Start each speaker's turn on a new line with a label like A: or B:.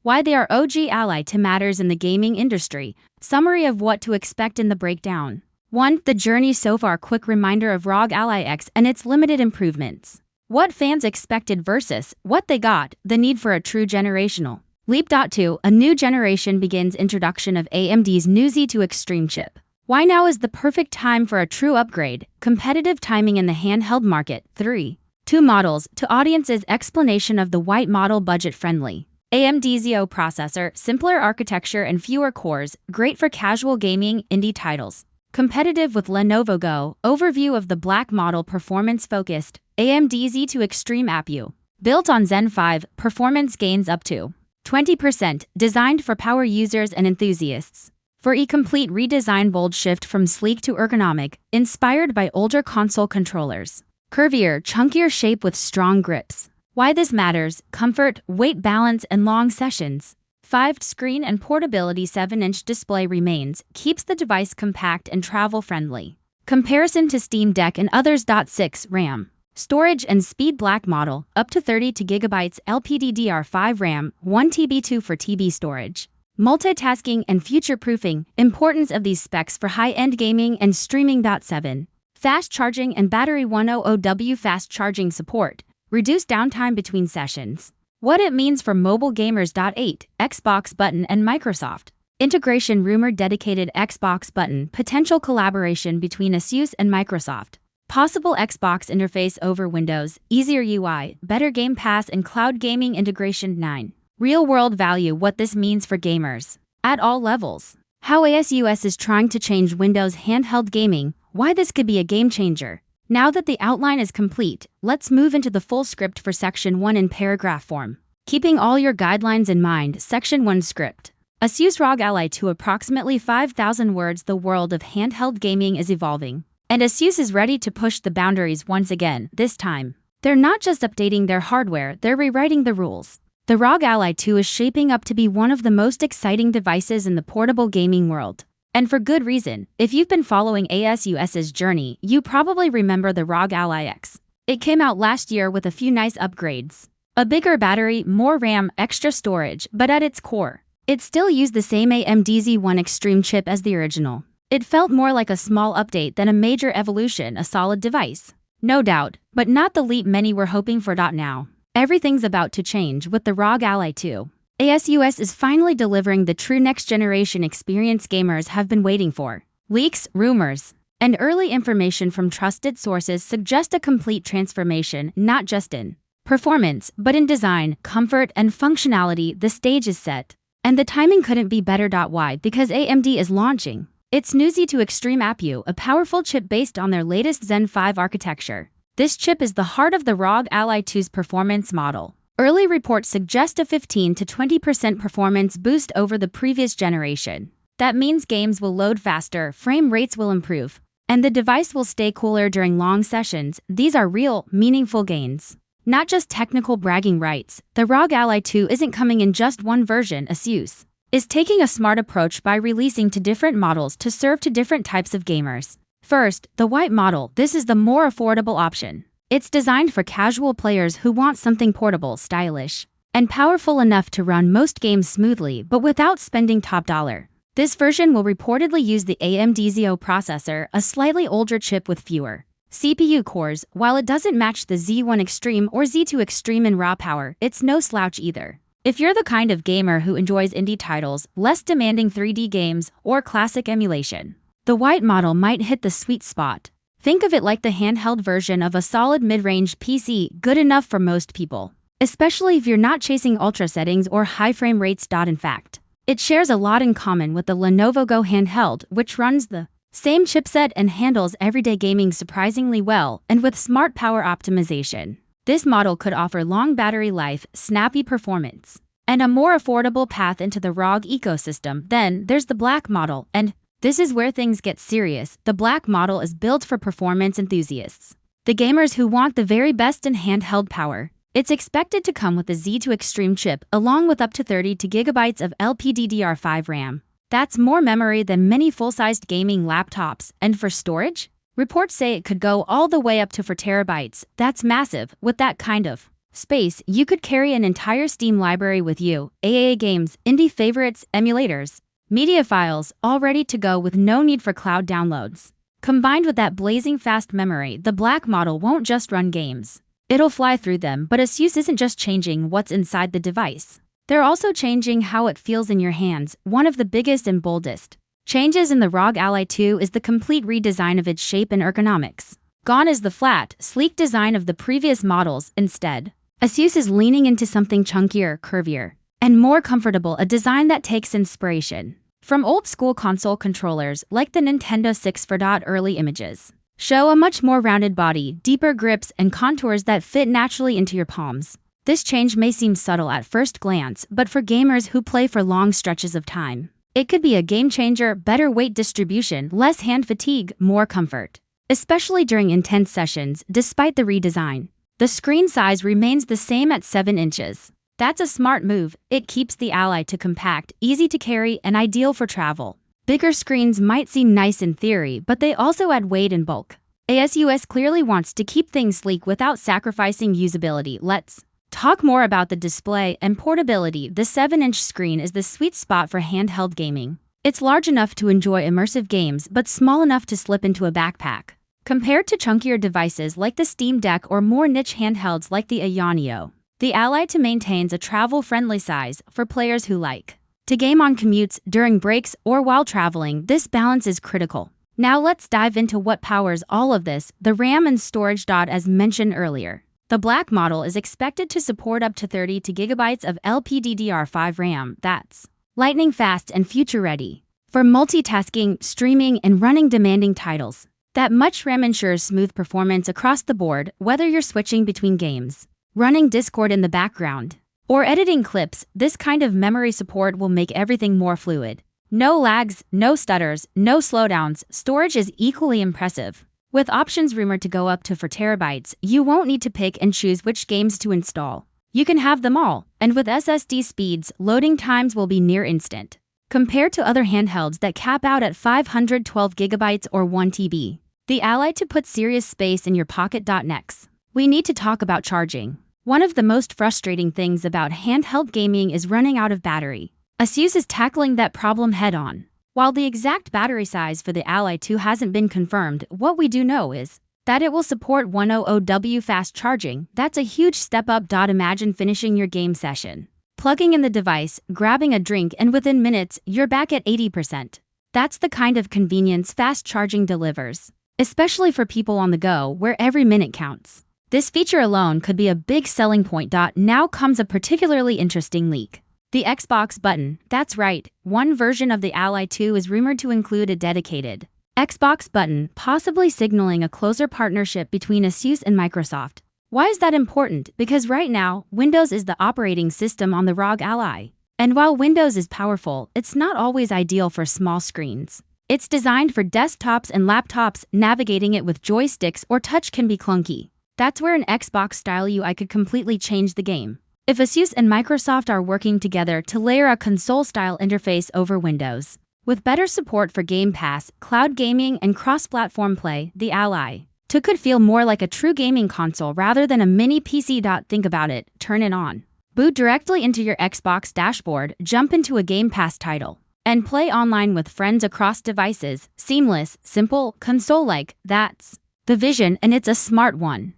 A: Why they are ROG Ally to matters in the gaming industry. Summary of what to expect in the breakdown. 1. The journey so far. Quick reminder of ROG Ally X and its limited improvements. What fans expected versus what they got. The need for a true generational leap. 2. A new generation begins. Introduction of AMD's new Z2 Extreme chip. Why now is the perfect time for a true upgrade. Competitive timing in the handheld market. 3. 2 models to audiences. Explanation of the white model. Budget-friendly AMD Z2 processor, simpler architecture and fewer cores, great for casual gaming, indie titles. Competitive with Lenovo Go. Overview of the black model. Performance-focused AMD Z2 Extreme APU. Built on Zen 5, performance gains up to 20%, designed for power users and enthusiasts. For a complete redesign. Bold shift from sleek to ergonomic, inspired by older console controllers. Curvier, chunkier shape with strong grips. Why this matters. Comfort, weight balance and long sessions. 5. Screen and portability. 7-inch display remains, keeps the device compact and travel-friendly. Comparison to Steam Deck and others. 6. RAM. Storage and speed. Black model, up to 32 GB LPDDR5 RAM, 1 TB 2 for TB storage. Multitasking and future-proofing. Importance of these specs for high-end gaming and streaming. 7. Fast charging and battery. 100W fast charging support. Reduce downtime between sessions. What it means for mobile gamers. 8. Xbox button and Microsoft. Integration rumored. Dedicated Xbox button. Potential collaboration between ASUS and Microsoft. Possible Xbox interface over Windows. Easier UI, better Game Pass and cloud gaming integration. 9. Real-world value. What this means for gamers at all levels. How ASUS is trying to change Windows handheld gaming. Why this could be a game changer. Now that the outline is complete, let's move into the full script for Section 1 in paragraph form. Keeping all your guidelines in mind. Section 1 script. ASUS ROG Ally to approximately 5,000 words. The world of handheld gaming is evolving, and ASUS is ready to push the boundaries once again. This time, they're not just updating their hardware, they're rewriting the rules. The ROG Ally 2 is shaping up to be one of the most exciting devices in the portable gaming world. And for good reason. If you've been following ASUS's journey, you probably remember the ROG Ally X. It came out last year with a few nice upgrades. A bigger battery, more RAM, extra storage, but at its core, it still used the same AMD Z2 Extreme chip as the original. It felt more like a small update than a major evolution. A solid device, no doubt, but not the leap many were hoping for. Now, everything's about to change with the ROG Ally 2. ASUS is finally delivering the true next-generation experience gamers have been waiting for. Leaks, rumors, and early information from trusted sources suggest a complete transformation, not just in performance, but in design, comfort, and functionality. The stage is set, and the timing couldn't be better. Why? Because AMD is launching its new Z2 Extreme APU, a powerful chip based on their latest Zen 5 architecture. This chip is the heart of the ROG Ally 2's performance model. Early reports suggest a 15 to 20% performance boost over the previous generation. That means games will load faster, frame rates will improve, and the device will stay cooler during long sessions. These are real, meaningful gains, not just technical bragging rights. The ROG Ally 2 isn't coming in just one version. ASUS is taking a smart approach by releasing two different models to serve to different types of gamers. First, the white model. This is the more affordable option. It's designed for casual players who want something portable, stylish, and powerful enough to run most games smoothly but without spending top dollar. This version will reportedly use the AMD Z2 processor, a slightly older chip with fewer CPU cores. While it doesn't match the Z2 Extreme or Z2 Extreme in raw power, it's no slouch either. If you're the kind of gamer who enjoys indie titles, less demanding 3D games, or classic emulation, the white model might hit the sweet spot. Think of it like the handheld version of a solid mid-range PC, good enough for most people, especially if you're not chasing ultra settings or high frame rates. In fact, it shares a lot in common with the Lenovo Go handheld, which runs the same chipset and handles everyday gaming surprisingly well, and with smart power optimization. This model could offer long battery life, snappy performance, and a more affordable path into the ROG ecosystem. Then there's the black model, and this is where things get serious. The black model is built for performance enthusiasts, the gamers who want the very best in handheld power. It's expected to come with the Z2 Extreme chip, along with up to 32 GB of LPDDR5 RAM. That's more memory than many full-sized gaming laptops. And for storage, reports say it could go all the way up to 4 TB. That's massive. With that kind of space, you could carry an entire Steam library with you, AAA games, indie favorites, emulators, media files, all ready to go with no need for cloud downloads. Combined with that blazing fast memory, the black model won't just run games. It'll fly through them, but ASUS isn't just changing what's inside the device. They're also changing how it feels in your hands. One of the biggest and boldest changes in the ROG Ally 2 is the complete redesign of its shape and ergonomics. Gone is the flat, sleek design of the previous models. Instead, ASUS is leaning into something chunkier, curvier, and more comfortable, a design that takes inspiration from old-school console controllers like the Nintendo 64. Early images show a much more rounded body, deeper grips, and contours that fit naturally into your palms. This change may seem subtle at first glance, but for gamers who play for long stretches of time, it could be a game changer. Better weight distribution, less hand fatigue, more comfort, especially during intense sessions. Despite the redesign, the screen size remains the same at 7 inches. That's a smart move. It keeps the Ally to compact, easy to carry, and ideal for travel. Bigger screens might seem nice in theory, but they also add weight and bulk. ASUS clearly wants to keep things sleek without sacrificing usability. Let's talk more about the display and portability. The 7-inch screen is the sweet spot for handheld gaming. It's large enough to enjoy immersive games, but small enough to slip into a backpack. Compared to chunkier devices like the Steam Deck or more niche handhelds like the Ayaneo, the Ally 2 maintains a travel-friendly size for players who like to game on commutes, during breaks, or while traveling. This balance is critical. Now let's dive into what powers all of this: the RAM and storage. As mentioned earlier, the black model is expected to support up to 32 GB of LPDDR5 RAM. That's lightning fast and future-ready for multitasking, streaming, and running demanding titles. That much RAM ensures smooth performance across the board, whether you're switching between games, running Discord in the background, or editing clips. This kind of memory support will make everything more fluid. No lags, no stutters, no slowdowns. Storage is equally impressive. With options rumored to go up to 4 TB, you won't need to pick and choose which games to install. You can have them all, and with SSD speeds, loading times will be near instant, compared to other handhelds that cap out at 512 GB or 1 TB. The Ally 2 puts serious space in your pocket. Next, we need to talk about charging. One of the most frustrating things about handheld gaming is running out of battery. ASUS is tackling that problem head-on. While the exact battery size for the Ally 2 hasn't been confirmed, what we do know is that it will support 100W fast charging. That's a huge step up. Imagine finishing your game session, plugging in the device, grabbing a drink, and within minutes, you're back at 80%. That's the kind of convenience fast charging delivers, especially for people on the go where every minute counts. This feature alone could be a big selling point. Now comes a particularly interesting leak: the Xbox button. That's right, one version of the Ally 2 is rumored to include a dedicated Xbox button, possibly signaling a closer partnership between ASUS and Microsoft. Why is that important? Because right now, Windows is the operating system on the ROG Ally. And while Windows is powerful, it's not always ideal for small screens. It's designed for desktops and laptops. Navigating it with joysticks or touch can be clunky. That's where an Xbox-style UI could completely change the game. If ASUS and Microsoft are working together to layer a console-style interface over Windows, with better support for Game Pass, cloud gaming, and cross-platform play, the Ally 2 could feel more like a true gaming console rather than a mini PC. Think about it: turn it on, boot directly into your Xbox dashboard, jump into a Game Pass title, and play online with friends across devices. Seamless, simple, console-like. That's the vision, and it's a smart one.